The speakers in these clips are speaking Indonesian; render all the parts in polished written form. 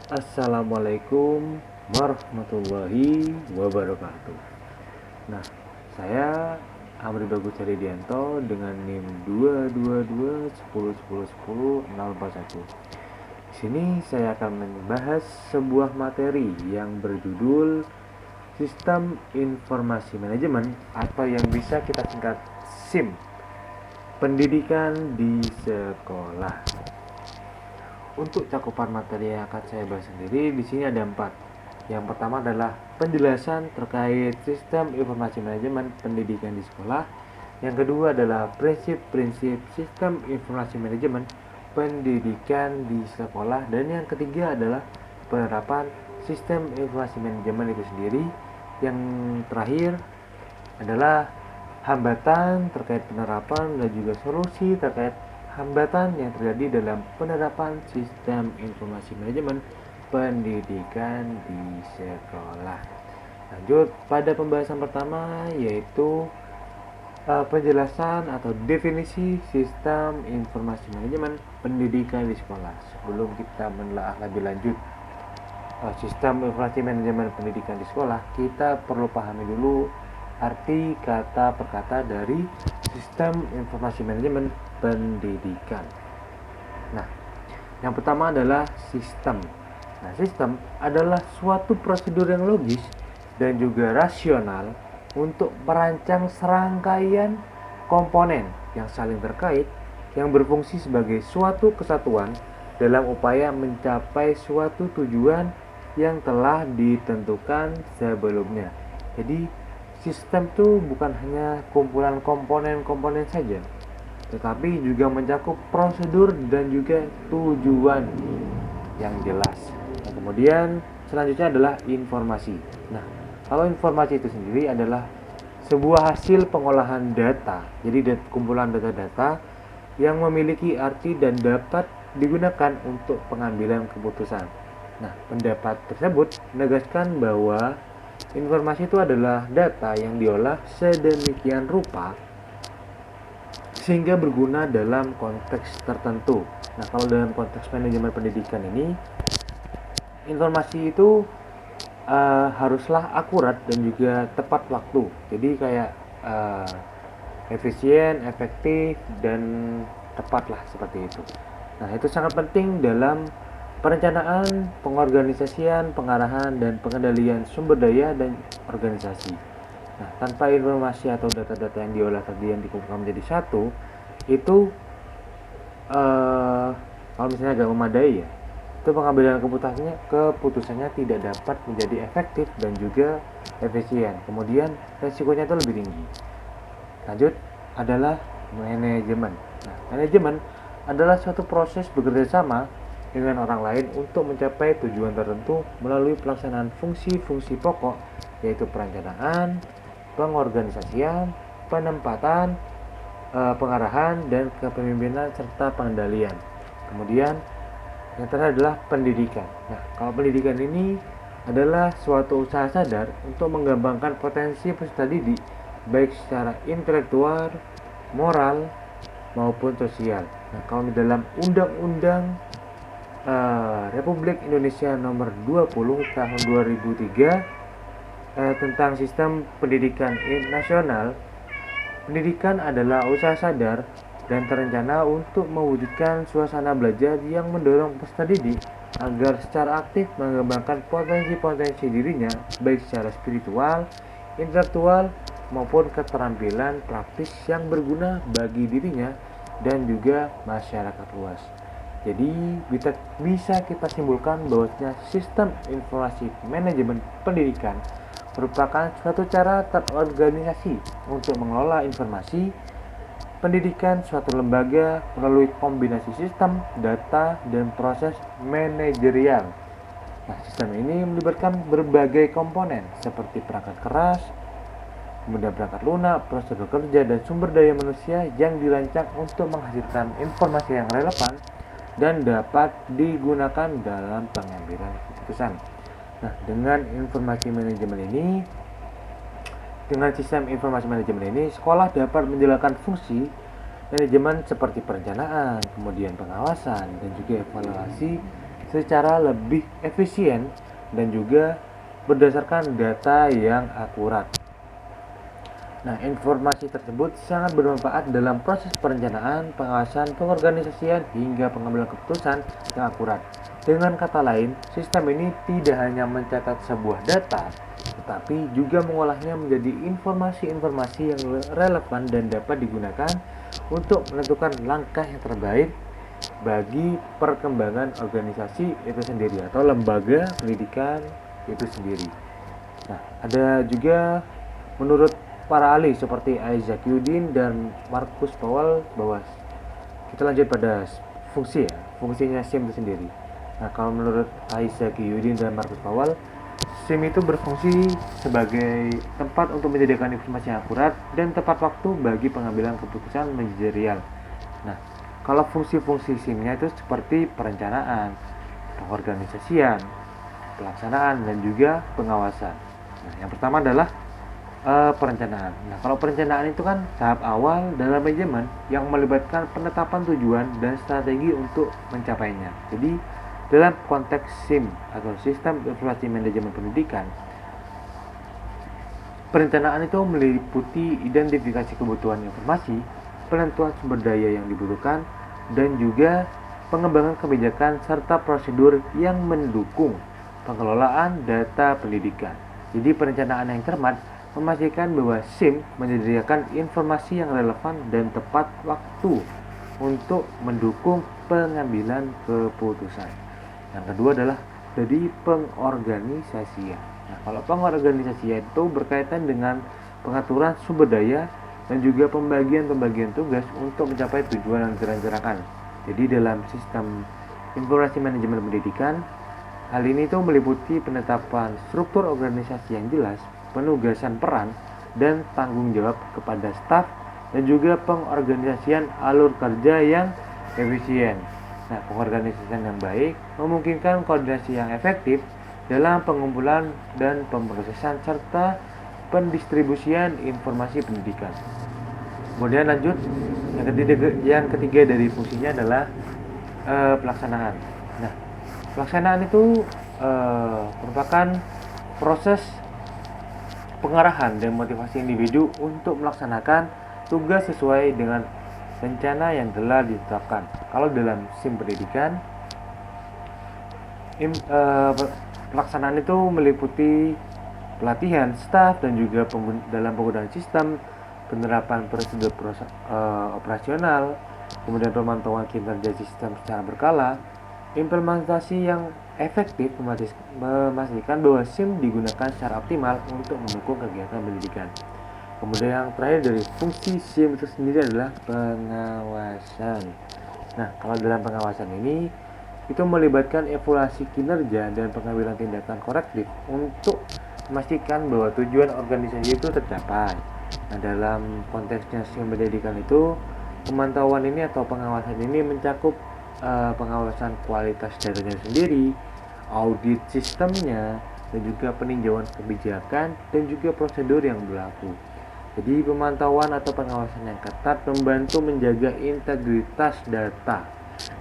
Assalamualaikum warahmatullahi wabarakatuh. Nah, saya Amri Bagus Haridianto dengan NIM 22210101041. Di sini saya akan membahas sebuah materi yang berjudul Sistem Informasi Manajemen atau yang bisa kita singkat SIM. Pendidikan di sekolah. Untuk cakupan materi yang akan saya bahas sendiri di sini ada 4. Yang pertama adalah penjelasan terkait sistem informasi manajemen pendidikan di sekolah. Yang kedua adalah prinsip-prinsip sistem informasi manajemen pendidikan di sekolah. Dan yang ketiga adalah penerapan sistem informasi manajemen itu sendiri. Yang terakhir adalah hambatan terkait penerapan dan juga solusi terkait hambatan yang terjadi dalam penerapan sistem informasi manajemen pendidikan di sekolah. Lanjut pada pembahasan pertama yaitu penjelasan atau definisi sistem informasi manajemen pendidikan di sekolah. Sebelum kita menelaah lebih lanjut sistem informasi manajemen pendidikan di sekolah, kita perlu pahami dulu arti kata per kata dari sistem informasi manajemen pendidikan. Nah, yang pertama adalah sistem. Nah, sistem adalah suatu prosedur yang logis dan juga rasional untuk merancang serangkaian komponen yang saling terkait yang berfungsi sebagai suatu kesatuan dalam upaya mencapai suatu tujuan yang telah ditentukan sebelumnya. Jadi, sistem itu bukan hanya kumpulan komponen-komponen saja, tetapi juga mencakup prosedur dan juga tujuan yang jelas. Nah, kemudian selanjutnya adalah informasi. Nah, kalau informasi itu sendiri adalah sebuah hasil pengolahan data. Jadi kumpulan data-data yang memiliki arti dan dapat digunakan untuk pengambilan keputusan. Nah, pendapat tersebut menegaskan bahwa informasi itu adalah data yang diolah sedemikian rupa sehingga berguna dalam konteks tertentu. Nah, kalau dalam konteks manajemen pendidikan ini, informasi itu haruslah akurat dan juga tepat waktu. Jadi kayak efisien, efektif, dan tepat lah seperti itu. Nah, itu sangat penting dalam perencanaan, pengorganisasian, pengarahan, dan pengendalian sumber daya dan organisasi. Nah, tanpa informasi atau data-data yang diolah tadi yang dikumpulkan menjadi satu, itu kalau misalnya agak memadai ya, itu pengambilan keputusannya tidak dapat menjadi efektif dan juga efisien. Kemudian resikonya itu lebih tinggi. Lanjut adalah manajemen. Nah, manajemen adalah suatu proses bekerja sama dengan orang lain untuk mencapai tujuan tertentu melalui pelaksanaan fungsi-fungsi pokok yaitu perencanaan, pengorganisasian, penempatan, pengarahan, dan kepemimpinan serta pengendalian. Kemudian yang terakhir adalah pendidikan. Nah, kalau pendidikan ini adalah suatu usaha sadar untuk mengembangkan potensi peserta didik baik secara intelektual, moral, maupun sosial. Nah, kalau di dalam Undang-Undang Republik Indonesia Nomor 20 Tahun 2003 tentang Sistem Pendidikan Nasional, pendidikan adalah usaha sadar dan terencana untuk mewujudkan suasana belajar yang mendorong peserta didik agar secara aktif mengembangkan potensi-potensi dirinya baik secara spiritual, intelektual, maupun keterampilan praktis yang berguna bagi dirinya dan juga masyarakat luas. Jadi bisa kita simpulkan bahwasanya sistem informasi manajemen pendidikan merupakan suatu cara terorganisasi untuk mengelola informasi pendidikan suatu lembaga melalui kombinasi sistem, data, dan proses manajerial. Nah, sistem ini melibatkan berbagai komponen seperti perangkat keras, kemudian perangkat lunak, prosedur kerja, dan sumber daya manusia yang dirancang untuk menghasilkan informasi yang relevan dan dapat digunakan dalam pengambilan keputusan. Nah, dengan sistem informasi manajemen ini, sekolah dapat menjalankan fungsi manajemen seperti perencanaan, kemudian pengawasan, dan juga evaluasi secara lebih efisien dan juga berdasarkan data yang akurat. Nah, informasi tersebut sangat bermanfaat dalam proses perencanaan, pengawasan, pengorganisasian, hingga pengambilan keputusan yang akurat. Dengan kata lain, sistem ini tidak hanya mencatat sebuah data, tetapi juga mengolahnya menjadi informasi-informasi yang relevan dan dapat digunakan untuk menentukan langkah yang terbaik bagi perkembangan organisasi itu sendiri atau lembaga pendidikan itu sendiri. Nah, ada juga menurut para ahli seperti Isaac Newton dan Marcus Powell bahwa kita lanjut pada fungsinya SIM itu sendiri. Nah, kalau menurut Isaac Newton dan Marcus Powell, SIM itu berfungsi sebagai tempat untuk menyediakan informasi yang akurat dan tepat waktu bagi pengambilan keputusan manajerial. Nah, kalau fungsi-fungsi SIM-nya itu seperti perencanaan, pengorganisasian, pelaksanaan, dan juga pengawasan. Nah, yang pertama adalah perencanaan. Nah, kalau perencanaan itu kan tahap awal dalam manajemen yang melibatkan penetapan tujuan dan strategi untuk mencapainya. Jadi, dalam konteks SIM atau Sistem Informasi Manajemen Pendidikan, perencanaan itu meliputi identifikasi kebutuhan informasi, penentuan sumber daya yang dibutuhkan, dan juga pengembangan kebijakan serta prosedur yang mendukung pengelolaan data pendidikan. Jadi, perencanaan yang cermat memastikan bahwa SIM menyediakan informasi yang relevan dan tepat waktu untuk mendukung pengambilan keputusan. Yang kedua adalah dari pengorganisasian. Nah, kalau pengorganisasian itu berkaitan dengan pengaturan sumber daya dan juga pembagian tugas untuk mencapai tujuan yang direncanakan. Jadi dalam sistem informasi manajemen pendidikan, hal ini itu meliputi penetapan struktur organisasi yang jelas, penugasan peran dan tanggung jawab kepada staf, dan juga pengorganisasian alur kerja yang efisien. Nah, pengorganisasian yang baik memungkinkan koordinasi yang efektif dalam pengumpulan dan pemrosesan serta pendistribusian informasi pendidikan. Kemudian lanjut, yang ketiga dari fungsinya adalah pelaksanaan. Nah, pelaksanaan itu merupakan proses pengarahan dan motivasi individu untuk melaksanakan tugas sesuai dengan rencana yang telah ditetapkan. Kalau dalam SIM pendidikan, pelaksanaan itu meliputi pelatihan staf dan juga dalam penggunaan sistem, penerapan prosedur operasional, kemudian pemantauan kinerja sistem secara berkala, implementasi yang efektif memastikan bahwa SIM digunakan secara optimal untuk mendukung kegiatan pendidikan. Kemudian yang terakhir dari fungsi SIM itu sendiri adalah pengawasan. Nah, kalau dalam pengawasan ini itu melibatkan evaluasi kinerja dan pengambilan tindakan korektif untuk memastikan bahwa tujuan organisasi itu tercapai. Nah, dalam konteksnya SIM pendidikan itu, pemantauan ini atau pengawasan ini mencakup pengawasan kualitas datanya sendiri, audit sistemnya, dan juga peninjauan kebijakan dan juga prosedur yang berlaku. Jadi pemantauan atau pengawasan yang ketat membantu menjaga integritas data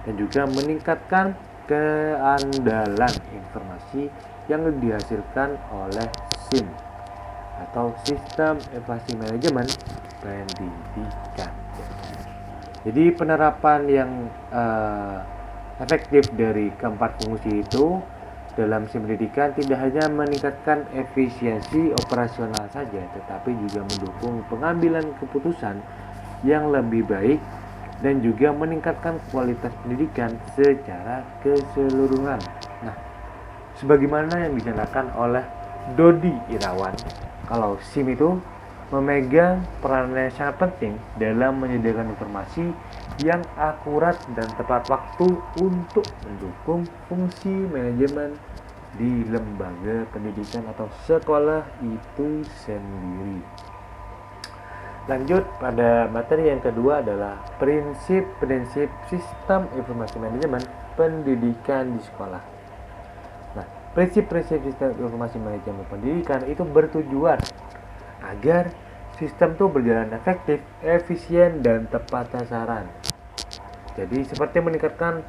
dan juga meningkatkan keandalan informasi yang dihasilkan oleh SIM atau Sistem Informasi Manajemen Pendidikan. Jadi penerapan yang efektif dari keempat fungsi itu dalam SIM pendidikan tidak hanya meningkatkan efisiensi operasional saja, tetapi juga mendukung pengambilan keputusan yang lebih baik dan juga meningkatkan kualitas pendidikan secara keseluruhan. Nah, sebagaimana yang dijelaskan oleh Dodi Irawan, kalau SIM itu memegang peran yang sangat penting dalam menyediakan informasi yang akurat dan tepat waktu untuk mendukung fungsi manajemen di lembaga pendidikan atau sekolah itu sendiri. Lanjut pada materi yang kedua adalah prinsip-prinsip sistem informasi manajemen pendidikan di sekolah. Nah, prinsip-prinsip sistem informasi manajemen pendidikan itu bertujuan agar sistem itu berjalan efektif, efisien, dan tepat sasaran. Jadi seperti meningkatkan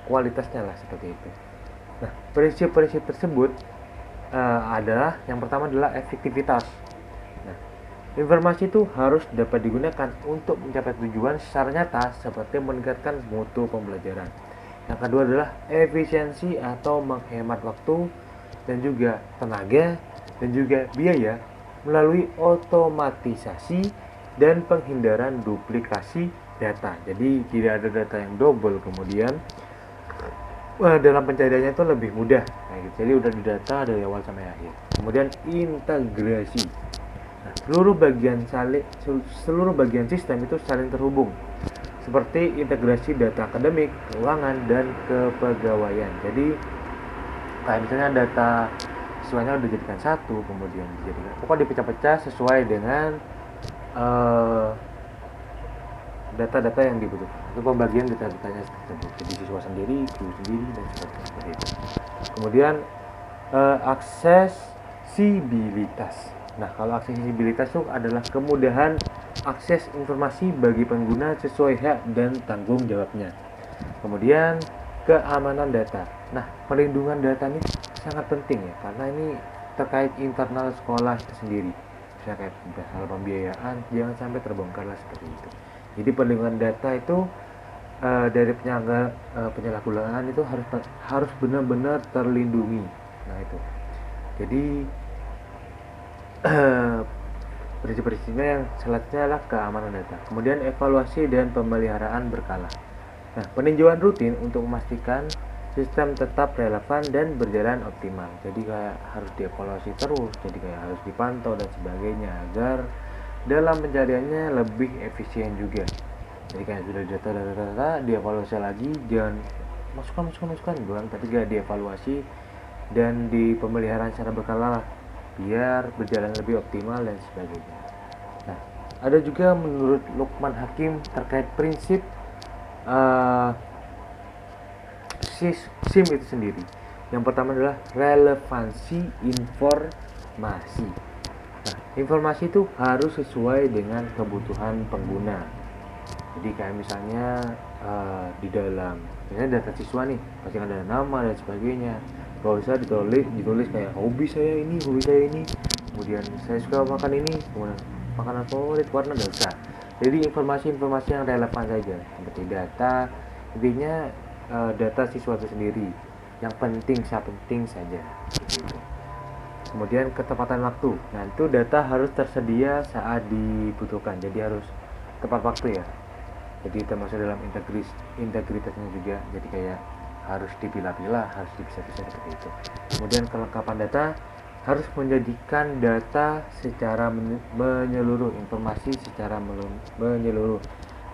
kualitasnya lah seperti itu. Nah, prinsip-prinsip tersebut adalah yang pertama adalah efektivitas. Nah, informasi itu harus dapat digunakan untuk mencapai tujuan secara nyata seperti meningkatkan mutu pembelajaran. Yang kedua adalah efisiensi atau menghemat waktu dan juga tenaga dan juga biaya melalui otomatisasi dan penghindaran duplikasi data. Jadi tidak ada data yang double, kemudian dalam pencariannya itu lebih mudah. Nah, gitu. Jadi udah didata dari awal sampai akhir. Kemudian integrasi. Nah, seluruh bagian sistem itu saling terhubung. Seperti integrasi data akademik, keuangan, dan kepegawaian. Jadi kayak misalnya data siswanya udah dijadikan satu, kemudian dijadikan pokoknya dipecah-pecah sesuai dengan data-data yang dibutuhkan. Itu pembagian data-datanya tersebut. Jadi siswa sendiri, guru sendiri, dan seperti itu. Kemudian aksesibilitas. Nah, kalau aksesibilitas itu adalah kemudahan akses informasi bagi pengguna sesuai hak dan tanggung jawabnya. Kemudian keamanan data. Nah, perlindungan data ini sangat penting ya, karena ini terkait internal sekolah itu sendiri. Misalnya kayak hal pembiayaan, jangan sampai terbongkar lah seperti itu. Jadi perlindungan data itu dari penyalahgunaan itu harus benar-benar terlindungi. Nah itu. Jadi prinsip-prinsipnya yang selanjutnya adalah keamanan data. Kemudian evaluasi dan pemeliharaan berkala. Nah, peninjauan rutin untuk memastikan sistem tetap relevan dan berjalan optimal. Jadi kayak harus dievaluasi terus, jadi kayak harus dipantau dan sebagainya agar dalam pencariannya lebih efisien juga. Jadi kayak sudah data dievaluasi lagi, jangan masukkan doang, tapi gak dievaluasi dan di pemeliharaan secara berkala biar berjalan lebih optimal dan sebagainya. Nah, ada juga menurut Lukman Hakim terkait prinsip SIM itu sendiri. Yang pertama adalah relevansi informasi. Nah, informasi itu harus sesuai dengan kebutuhan pengguna. Jadi kayak misalnya di dalam misalnya data siswa nih, pasti ada nama dan sebagainya. Kalau bisa ditulis kayak hobi saya ini, kemudian saya suka makan ini, kemudian makanan favorit, warna, dan bisa. Jadi informasi-informasi yang relevan saja, seperti data, intinya data siswa itu sendiri, yang penting saja. Gitu. Kemudian ketepatan waktu. Nah, itu data harus tersedia saat dibutuhkan, jadi harus tepat waktu ya. Jadi termasuk dalam integritasnya juga, jadi kayak harus dipilah-pilah, harus dipisah-pisah seperti itu. Kemudian kelengkapan data harus menjadikan data secara menyeluruh, informasi secara menyeluruh.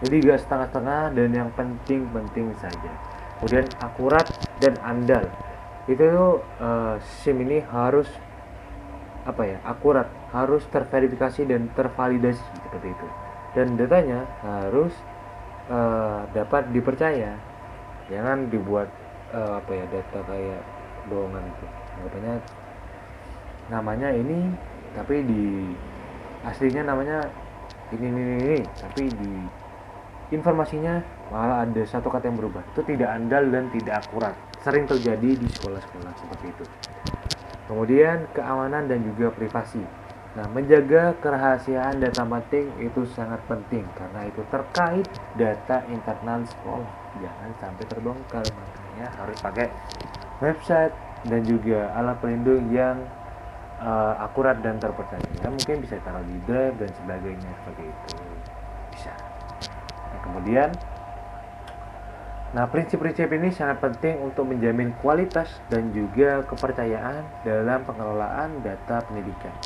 Jadi gak setengah-setengah dan yang penting-penting saja. Kemudian akurat dan andal. Itu SIM ini harus akurat, harus terverifikasi dan tervalidasi seperti itu. Dan datanya harus dapat dipercaya. Jangan dibuat data kayak bohongan itu. Makanya namanya ini tapi di aslinya namanya ini tapi di informasinya malah ada satu kata yang berubah. Itu tidak andal dan tidak akurat. Sering terjadi di sekolah-sekolah seperti itu. Kemudian keamanan dan juga privasi. Nah, menjaga kerahasiaan data penting itu sangat penting karena itu terkait data internal sekolah. Jangan sampai terbongkar, makanya harus pakai website dan juga alat pelindung yang akurat dan terpercaya. Ya, mungkin bisa taruh di drive dan sebagainya seperti itu. Bisa. Nah, kemudian prinsip-prinsip ini sangat penting untuk menjamin kualitas dan juga kepercayaan dalam pengelolaan data pendidikan.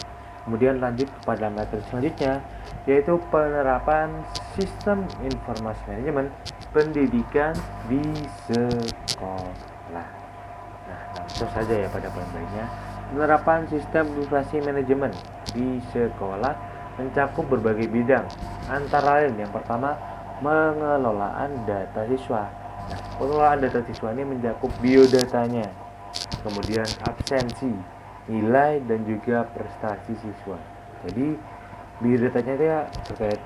Kemudian lanjut kepada materi selanjutnya, yaitu penerapan sistem informasi manajemen pendidikan di sekolah. Nah, langsung saja ya pada poin lainnya. Penerapan sistem informasi manajemen di sekolah mencakup berbagai bidang, antara lain yang pertama, pengelolaan data siswa. Nah, pengelolaan data siswa ini mencakup biodatanya, kemudian absensi, nilai, dan juga prestasi siswa. Jadi biodatanya itu terkait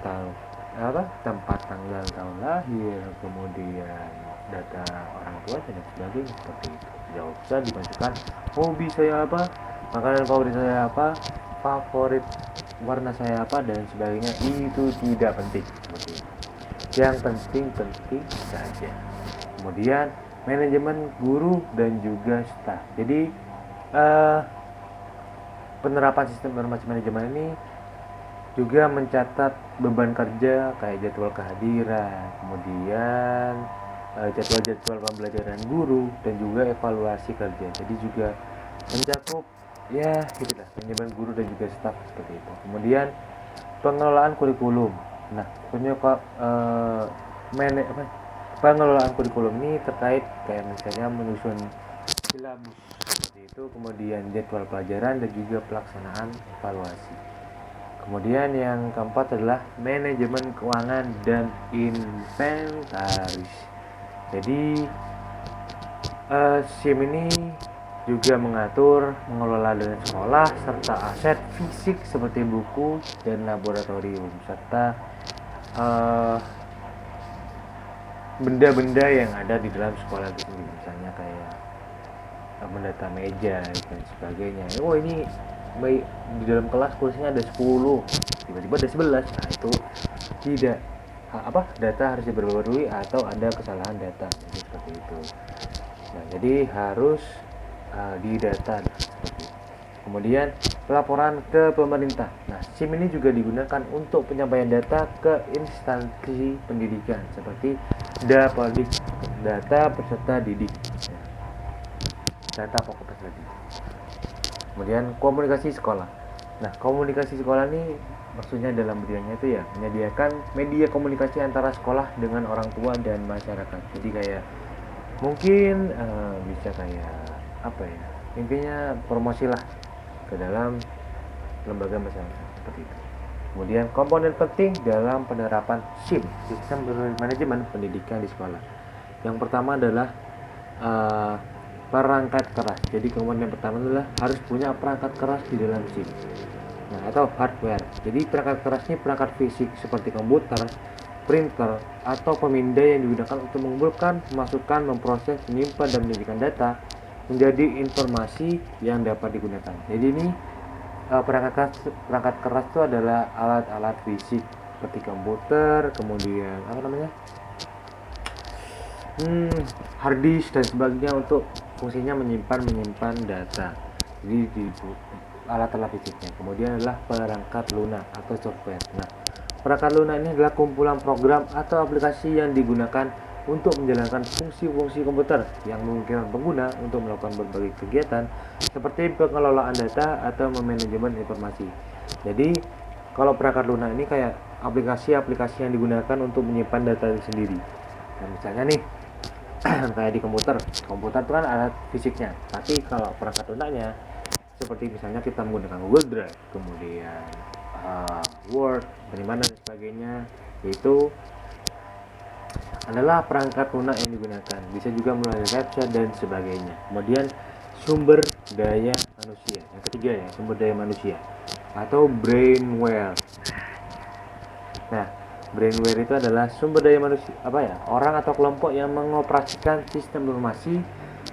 tempat tanggal tahun lahir, kemudian data orang tua dan sebagainya seperti itu. Tidak usah dimasukkan hobi saya apa, makanan favorit saya apa, favorit warna saya apa dan sebagainya. Itu tidak penting seperti itu. Yang penting saja. Kemudian manajemen guru dan juga staf. Jadi penerapan sistem informasi manajemen ini juga mencatat beban kerja kayak jadwal kehadiran, kemudian jadwal-jadwal pembelajaran guru dan juga evaluasi kerja. Jadi juga mencakup ya gitulah manajemen guru dan juga staf seperti itu. Kemudian pengelolaan kurikulum. Nah, pengelolaan kurikulum ini terkait kayak misalnya menyusun silabus seperti itu, kemudian jadwal pelajaran dan juga pelaksanaan evaluasi. Kemudian yang keempat adalah manajemen keuangan dan inventaris. Jadi SIM ini juga mengatur mengelola dana sekolah serta aset fisik seperti buku dan laboratorium serta benda-benda yang ada di dalam sekolah itu sendiri, misalnya kayak mendata meja dan sebagainya. Oh ini di dalam kelas kursinya ada 10, tiba-tiba ada 11. Nah itu tidak data harus diperbarui atau ada kesalahan data, jadi seperti itu. Nah jadi harus didata seperti itu. Kemudian pelaporan ke pemerintah. Nah SIM ini juga digunakan untuk penyampaian data ke instansi pendidikan seperti Dapodik, data peserta didik, data pokok peserta didik. Kemudian komunikasi sekolah. Nah komunikasi sekolah ini maksudnya dalam bidangnya itu ya menyediakan media komunikasi antara sekolah dengan orang tua dan masyarakat. Jadi kayak mungkin bisa kayak intinya promosi lah ke dalam lembaga masyarakat seperti itu. Kemudian komponen penting dalam penerapan SIM, sistem manajemen pendidikan di sekolah. Yang pertama adalah perangkat keras. Jadi komponen pertama adalah harus punya perangkat keras di dalam SIM. Nah, atau hardware. Jadi perangkat keras ini perangkat fisik seperti komputer, printer, atau pemindai yang digunakan untuk mengumpulkan, memasukkan, memproses, menyimpan dan menjadikan data menjadi informasi yang dapat digunakan. Jadi ini perangkat keras itu adalah alat-alat fisik seperti komputer, kemudian hard disk dan sebagainya untuk fungsinya menyimpan data. Jadi di alat-alat fisiknya. Kemudian adalah perangkat lunak atau software. Nah, perangkat lunak ini adalah kumpulan program atau aplikasi yang digunakan untuk menjalankan fungsi-fungsi komputer yang memungkinkan pengguna untuk melakukan berbagai kegiatan seperti pengelolaan data atau manajemen informasi. Jadi kalau perangkat lunak ini kayak aplikasi-aplikasi yang digunakan untuk menyimpan data sendiri. Nah, misalnya nih kayak di komputer itu kan alat fisiknya, tapi kalau perangkat lunaknya seperti misalnya kita menggunakan Google Drive, kemudian Word, penyimpanan dan sebagainya, yaitu adalah perangkat lunak yang digunakan. Bisa juga melalui website dan sebagainya. Kemudian sumber daya manusia. Yang ketiga ya, sumber daya manusia atau brainware. Nah, brainware itu adalah sumber daya manusia orang atau kelompok yang mengoperasikan sistem informasi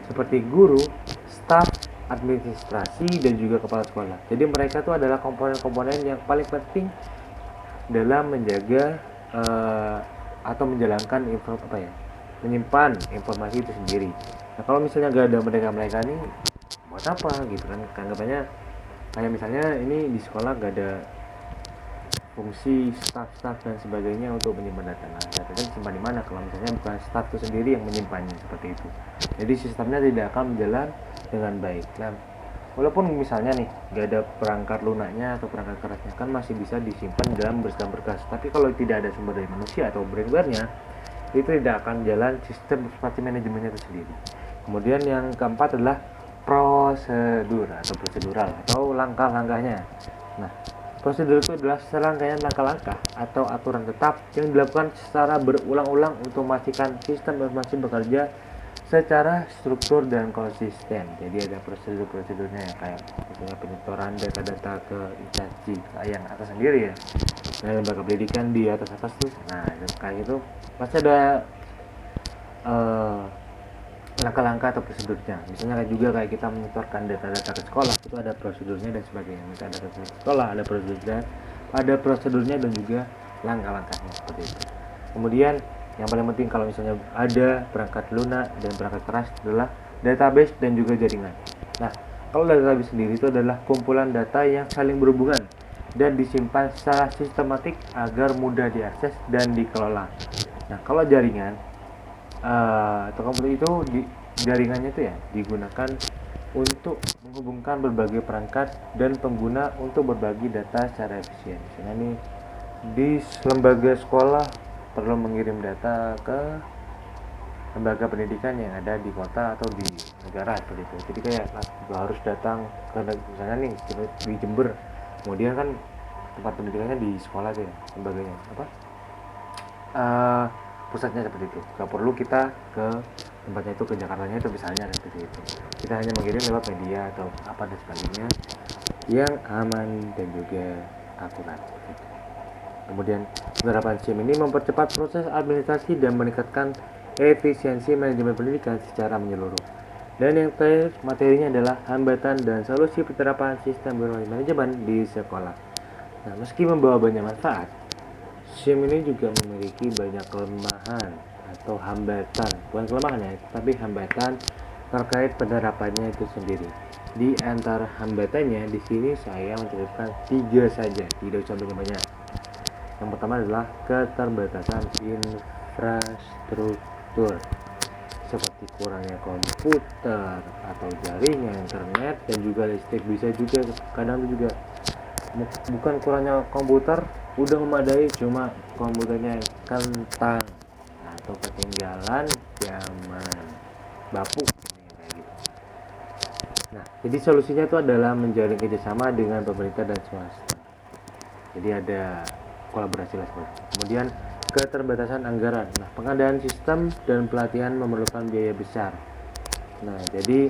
seperti guru, staf, administrasi dan juga kepala sekolah. Jadi mereka itu adalah komponen-komponen yang paling penting dalam menjaga atau menjalankan menyimpan informasi itu sendiri. Nah kalau misalnya gak ada mereka ini buat apa gitu kan, anggapannya kayak misalnya ini di sekolah gak ada fungsi staf dan sebagainya untuk menyimpan data. Nah data kan disimpan di mana kalau misalnya bukan staf itu sendiri yang menyimpannya, seperti itu. Jadi sistemnya tidak akan berjalan dengan baik. Nah walaupun misalnya nih gak ada perangkat lunaknya atau perangkat kerasnya, kan masih bisa disimpan dalam berkas-berkas. Tapi kalau tidak ada sumber daya manusia atau brainware-nya, itu tidak akan jalan sistem informasi manajemennya itu sendiri. Kemudian yang keempat adalah prosedural atau langkah-langkahnya. Nah prosedur itu adalah serangkaian langkah-langkah atau aturan tetap yang dilakukan secara berulang-ulang untuk memastikan sistem informasi bekerja secara struktur dan konsisten. Jadi ada prosedurnya ya, kayak misalnya penyetoran data-data ke instansi yang atas sendiri ya. Nah, lembaga pendidikan di atas tuh. Nah, kayak gitu pasti ada eh, langkah-langkah atau prosedurnya. Misalnya kayak kita menyetorkan data-data ke sekolah, itu ada prosedurnya dan sebagainya. Misalnya data ke sekolah ada prosedurnya dan juga langkah-langkahnya seperti itu. Kemudian yang paling penting kalau misalnya ada perangkat lunak dan perangkat keras adalah database dan juga jaringan. Nah, kalau database sendiri itu adalah kumpulan data yang saling berhubungan dan disimpan secara sistematik agar mudah diakses dan dikelola. Nah, kalau jaringan atau komputer itu jaringannya itu ya digunakan untuk menghubungkan berbagai perangkat dan pengguna untuk berbagi data secara efisien. Misalnya nih di lembaga sekolah perlu mengirim data ke lembaga pendidikan yang ada di kota atau di negara seperti itu. Jadi kayak harus datang ke misalnya nih di Jember, kemudian kan tempat pendidikannya di sekolah aja ya, lembaganya apa? Pusatnya seperti itu. Gak perlu kita ke tempatnya itu, ke Jakartanya itu misalnya seperti itu. Kita hanya mengirim lewat media atau apa dan sebagainya yang aman dan juga akurat. Kemudian penerapan SIM ini mempercepat proses administrasi dan meningkatkan efisiensi manajemen pendidikan secara menyeluruh. Dan yang terakhir materinya adalah hambatan dan solusi penerapan sistem manajemen di sekolah. Nah, meski membawa banyak manfaat, SIM ini juga memiliki banyak kelemahan atau hambatan, bukan kelemahan ya, tapi hambatan terkait penerapannya itu sendiri. Di antara hambatannya di sini saya menceritakan 3 saja, tidak usah banyak-banyak. Yang pertama adalah keterbatasan infrastruktur, seperti kurangnya komputer atau jaringan internet dan juga listrik. Bisa juga kadang juga bukan kurangnya komputer, udah memadai, cuma komputernya kentang atau ketinggalan zaman bapuk kayak gitu. Nah, jadi solusinya itu adalah menjalin kerjasama dengan pemerintah dan swasta. Jadi ada kolaborasi lah seperti itu. Kemudian keterbatasan anggaran. Nah, pengadaan sistem dan pelatihan memerlukan biaya besar. Nah, jadi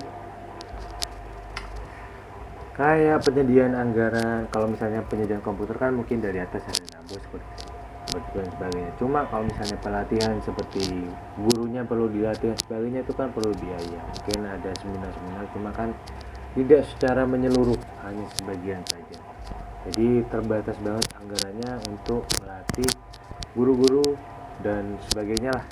kayak penyediaan anggaran, kalau misalnya penyediaan komputer kan mungkin dari atas ada nabung seperti dan sebagainya. Cuma kalau misalnya pelatihan seperti gurunya perlu dilatih dan sebagainya, itu kan perlu biaya. Mungkin ada seminar-seminar, cuma kan tidak secara menyeluruh, hanya sebagian saja. Jadi terbatas banget anggarannya untuk melatih guru-guru dan sebagainya lah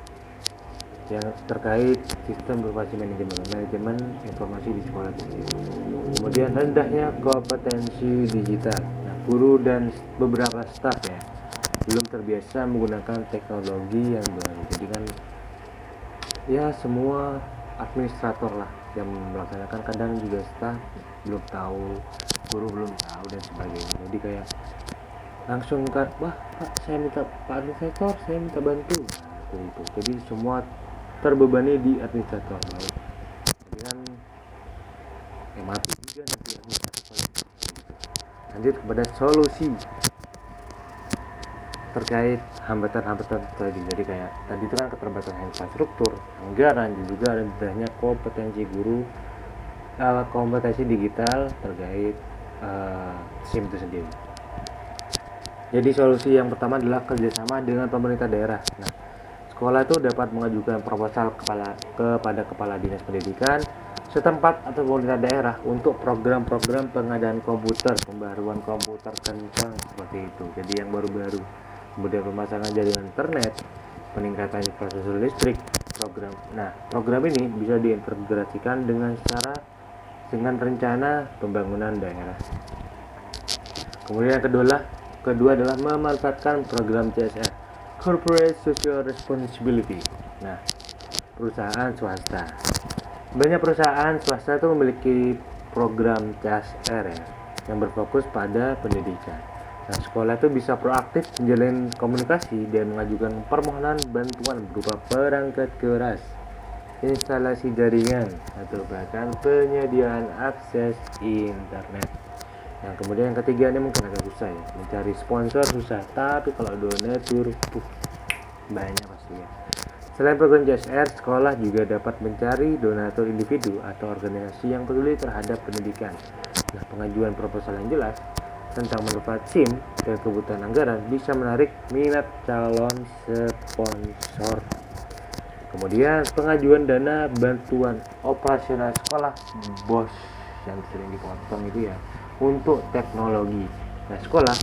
yang terkait sistem informasi manajemen informasi di sekolah sendiri. Kemudian rendahnya kompetensi digital. Nah, guru dan beberapa staf ya belum terbiasa menggunakan teknologi yang baru. Jadi kan ya semua administrator lah yang melaksanakan, kadang juga staf belum tahu, guru belum tahu dan sebagainya. Jadi kayak langsung kan, wah pak saya minta pak administrator, saya minta bantu. Nah, itu. Jadi semua terbebani di administrator. Jadi kan mati juga nanti administrator. Lanjut kepada solusi terkait hambatan-hambatan tadi. Jadi kayak tadi itu kan keterbatasan infrastruktur, anggaran, juga rendahnya kompetensi guru, kompetensi digital terkait SIM itu sendiri. Jadi solusi yang pertama adalah kerjasama dengan pemerintah daerah. Nah, sekolah itu dapat mengajukan proposal kepada kepala dinas pendidikan setempat atau pemerintah daerah untuk program-program pengadaan komputer, pembaruan komputer kencang seperti itu. Jadi yang baru-baru. Kemudian pemasangan jaringan internet, peningkatan infrastruktur listrik, program. Nah, program ini bisa diintegrasikan dengan rencana pembangunan daerah. Kemudian yang kedua adalah memanfaatkan program CSR, Corporate Social Responsibility. Nah, perusahaan swasta. Banyak perusahaan swasta itu memiliki program CSR ya, yang berfokus pada pendidikan. Nah, sekolah itu bisa proaktif menjalin komunikasi dan mengajukan permohonan bantuan berupa perangkat keras, instalasi jaringan, atau bahkan penyediaan akses internet. Yang kemudian yang ketiga ini mungkin agak susah ya, mencari sponsor susah, tapi kalau donatur banyak pastinya. Selain program CSR, sekolah juga dapat mencari donatur individu atau organisasi yang peduli terhadap pendidikan. Nah, pengajuan proposal yang jelas tentang manfaat SIM dan kebutuhan anggaran bisa menarik minat calon sponsor. Kemudian pengajuan dana bantuan operasional sekolah BOS yang sering dipotong itu ya untuk teknologi. Nah, sekolah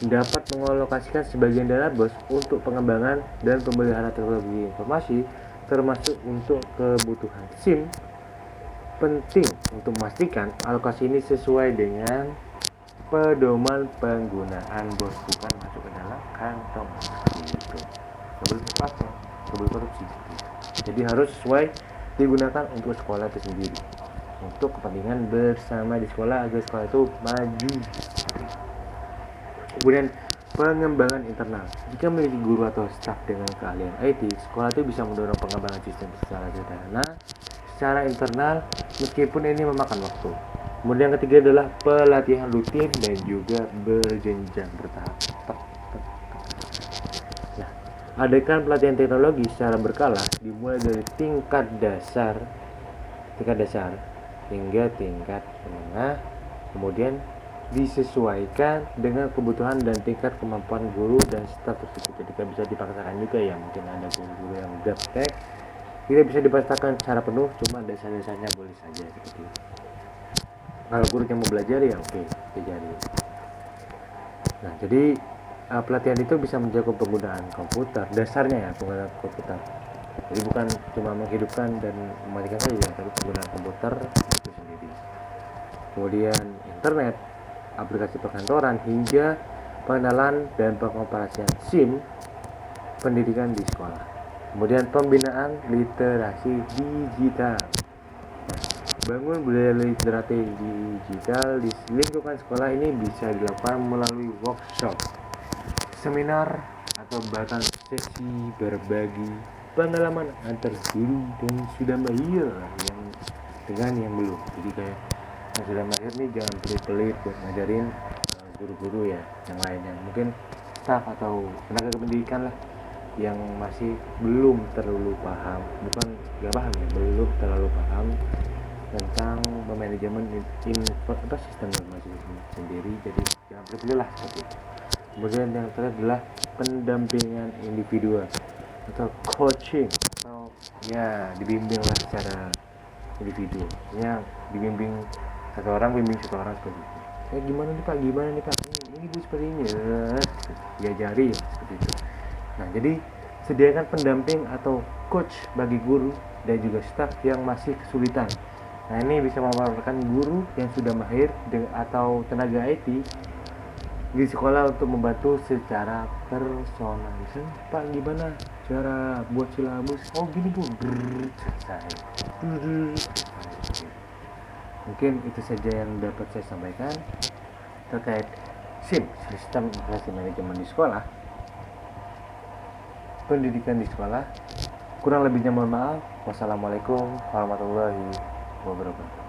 dapat mengalokasikan sebagian dana BOS untuk pengembangan dan pemeliharaan teknologi informasi termasuk untuk kebutuhan SIM. Penting untuk memastikan alokasi ini sesuai dengan pedoman penggunaan BOS, bukan masuk ke dalam kantong gitu. Double korupsi. Jadi harus sesuai digunakan untuk sekolah itu sendiri, untuk kepentingan bersama di sekolah agar sekolah itu maju. Kemudian pengembangan internal. Jika memiliki guru atau staf dengan keahlian IT, sekolah itu bisa mendorong pengembangan sistem secara sederhana, secara internal, meskipun ini memakan waktu. Kemudian yang ketiga adalah pelatihan rutin dan juga berjenjang bertahap. Nah, adakan pelatihan teknologi secara berkala dimulai dari tingkat dasar hingga tingkat menengah, kemudian disesuaikan dengan kebutuhan dan tingkat kemampuan guru dan staf tersebut. Jadi kan bisa dipaksakan juga ya, mungkin ada guru-guru yang gaptek tidak bisa dipaksakan secara penuh, cuma dasar-dasarnya boleh saja seperti itu. Kalau guru yang mau belajar ya oke, diajari. Nah, jadi pelatihan itu bisa menjaga penggunaan komputer, dasarnya ya penggunaan komputer. Jadi bukan cuma menghidupkan dan mematikan saja, tapi penggunaan komputer itu sendiri. Kemudian internet, aplikasi perkantoran, hingga pengenalan dan pengoperasian SIM pendidikan di sekolah. Kemudian pembinaan literasi digital. Bangun budaya literasi digital di lingkungan sekolah ini bisa dilakukan melalui workshop, seminar, atau bahkan sesi berbagi pengalaman antar guru dan sudah mahir yang dengan yang belum. Jadi kayak yang sudah mahir nih jangan pelit-pelit buat ngajarin guru-guru ya yang lainnya, mungkin staf atau tenaga kependidikan lah yang masih belum terlalu paham, bukan nggak paham ya, belum terlalu paham tentang manajemen sistem informasi sendiri. Jadi jangan pilih lah seperti itu. Kemudian yang terakhir adalah pendampingan individual atau coaching, atau ya dibimbing lah secara individu, ya dibimbing satu orang bimbing satu orang seperti itu. Gimana nih pak, ini bu seperti ini ya, diajari ya, seperti itu. Nah, jadi sediakan pendamping atau coach bagi guru dan juga staf yang masih kesulitan. Nah, ini bisa memanfaatkan guru yang sudah mahir atau tenaga IT di sekolah untuk membantu secara personal. Misalnya, Pak gimana cara buat silabus? Oh gini bu, selesai. Mungkin itu saja yang dapat saya sampaikan terkait SIM, sistem informasi manajemen di sekolah, pendidikan di sekolah. Kurang lebihnya mohon maaf. Wassalamualaikum warahmatullahi wabarakatuh.